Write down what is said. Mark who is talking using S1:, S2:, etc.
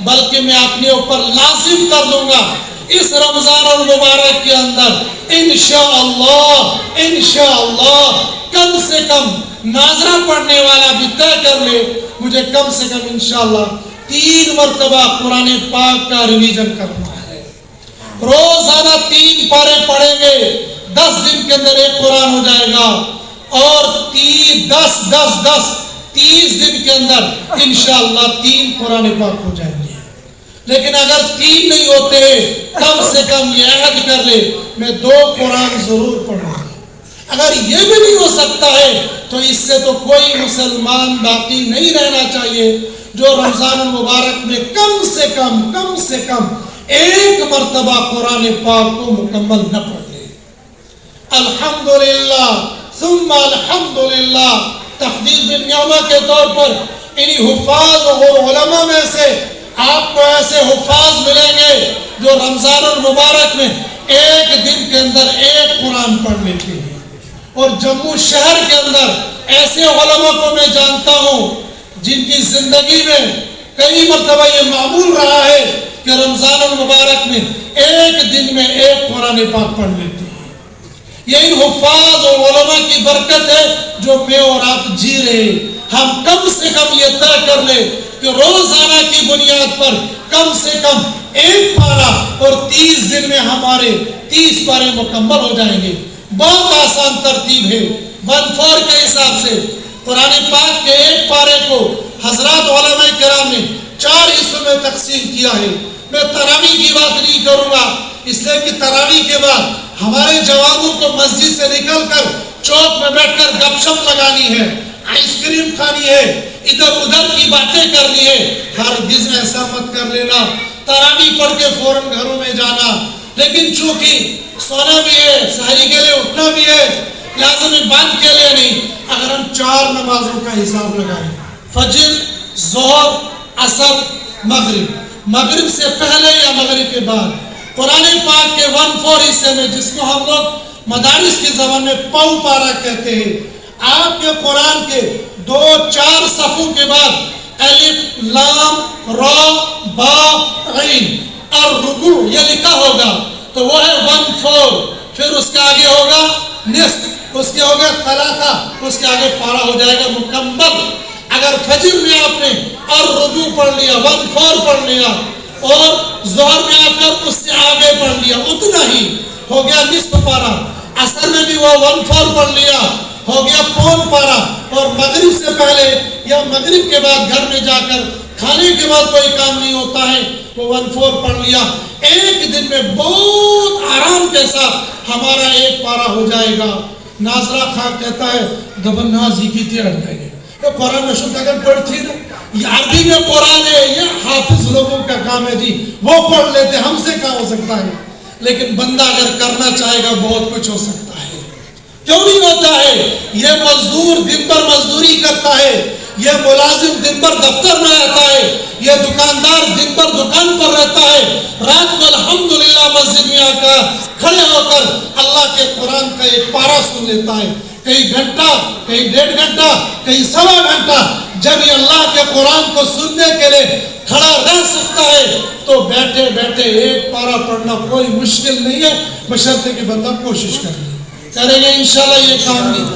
S1: بلکہ میں اپنے اوپر لازم کر دوں گا اس رمضان المبارک کے اندر انشاءاللہ کم سے کم ناظرہ پڑھنے والا بھی طے کر لے مجھے کم سے کم انشاءاللہ 3 مرتبہ قرآن پاک کا ریویژن کرنا ہے. روزانہ 3 پارے پڑھیں گے 10 دن کے اندر ایک قرآن ہو جائے گا اور 30 دن کے اندر انشاءاللہ 3 قرآن پاک ہو جائیں گے. لیکن اگر 3 نہیں ہوتے کم سے کم یہ عہد کر لے میں 2 قرآن ضرور پڑھوں گا. اگر یہ بھی نہیں ہو سکتا ہے تو اس سے تو کوئی مسلمان باقی نہیں رہنا چاہیے جو رمضان المبارک میں کم سے کم 1 مرتبہ قرآن پاک کو مکمل نہ پڑھ لے. الحمدللہ ثم الحمدللہ تحدید بالنعمہ کے طور پر انہی حفاظ اور علماء میں سے آپ کو ایسے حفاظ ملیں گے جو رمضان المبارک میں 1 دن کے اندر 1 قرآن پڑھ لیتے ہیں. اور جموں شہر کے اندر ایسے علماء کو میں جانتا ہوں جن کی زندگی میں کئی مرتبہ یہ معمول رہا ہے کہ رمضان المبارک میں 1 دن میں 1 قرآن پاک پڑھ لیتے ہیں. یہ ان حفاظ اور علماء کی برکت ہے جو میں اور آپ جی رہے ہیں. ہم کم سے کم یہ طے کر لیں کہ روزانہ کی بنیاد پر کم سے کم 1 پارہ اور 30 دن میں ہمارے 30 پارے مکمل ہو جائیں گے. بہت آسان ترتیب ہے. 1/4 کے حساب سے قرآن پاک کے 1 پارے کو حضرات علماء کرام نے 4 حصوں میں تقسیم کیا ہے. میں تراویح کی بات نہیں کروں گا اس لیے کہ تراویح کے بعد ہمارے جوانوں کو مسجد سے نکل کر چوک میں بیٹھ کر گپ شپ لگانی ہے, آئس کریم کھانی ہے, ادھر ادھر کی باتیں کرنی ہے. ہرگز ایسا مت کر لینا تراویح پڑھ کے فوراً گھروں میں جانا. لیکن چونکہ سونا بھی ہے, سحری کے لیے اٹھنا بھی ہے, لہذا میں بند کے لیے نہیں. اگر ہم 4 نمازوں کا حساب لگائیں فجر, ظہر, عصر, مغرب سے پہلے یا مغرب کے بعد قرآن پاک کے 1/4 حصے میں جس کو ہم لوگ مدارس کی زبان میں پاؤ پارا کہتے ہیں, آپ کے قرآن کے 2-4 صفوں کے بعد الف لام را با عین اور رکوع یہ لکھا ہوگا تو وہ ہے 1/4. پھر اس کے آگے ہوگا نصف, اس کے ہوگا ثلاثہ, اس کے آگے پارا ہو جائے گا مکمل. اگر فجر میں آپ نے اور رکوع پڑھ لیا 1/4 پڑھ لیا اور ظہر میں آ کر اس سے آگے پڑھ لیا اتنا ہی ہو گیا نصف پارا. عصر میں بھی وہ 1/4 پڑھ لیا ہو گیا 1/4 پارا. اور مغرب سے پہلے یا مغرب کے بعد گھر میں جا کر کھانے کے بعد کوئی کام نہیں ہوتا ہے وہ 1/4 پڑھ لیا. 1 دن میں بہت آرام کے ساتھ ہمارا 1 پارا ہو جائے گا. ناظرہ خان کہتا ہے دبن نازی کی تھی اڑ جائے گے یہ قرآن میں شد اگر پڑھتی نا یہ عربی میں قرآن ہے یہ حافظ لوگوں کا کام ہے جی وہ پڑھ لیتے ہم سے کیا ہو سکتا ہے. لیکن بندہ اگر کرنا چاہے گا بہت کچھ ہو سکتا ہے. کیوں نہیں ہوتا ہے؟ یہ مزدور دن بھر مزدوری کرتا ہے, یہ ملازم دن بھر دفتر میں رہتا ہے, یہ دکاندار دن بھر دکان پر رہتا ہے, رات کو الحمدللہ مسجد میں آ کر کھڑے ہو کر اللہ کے قرآن کا 1 پارا سن لیتا ہے. کئی گھنٹہ, کئی 1.5 گھنٹہ, کئی 1.25 گھنٹہ جب یہ اللہ کے قرآن کو سننے کے لیے کھڑا رہ سکتا ہے تو بیٹھے بیٹھے 1 پارا پڑھنا کوئی مشکل نہیں ہے بشرطے کہ بندہ کوشش کرے گا انشاءاللہ یہ کام نہیں.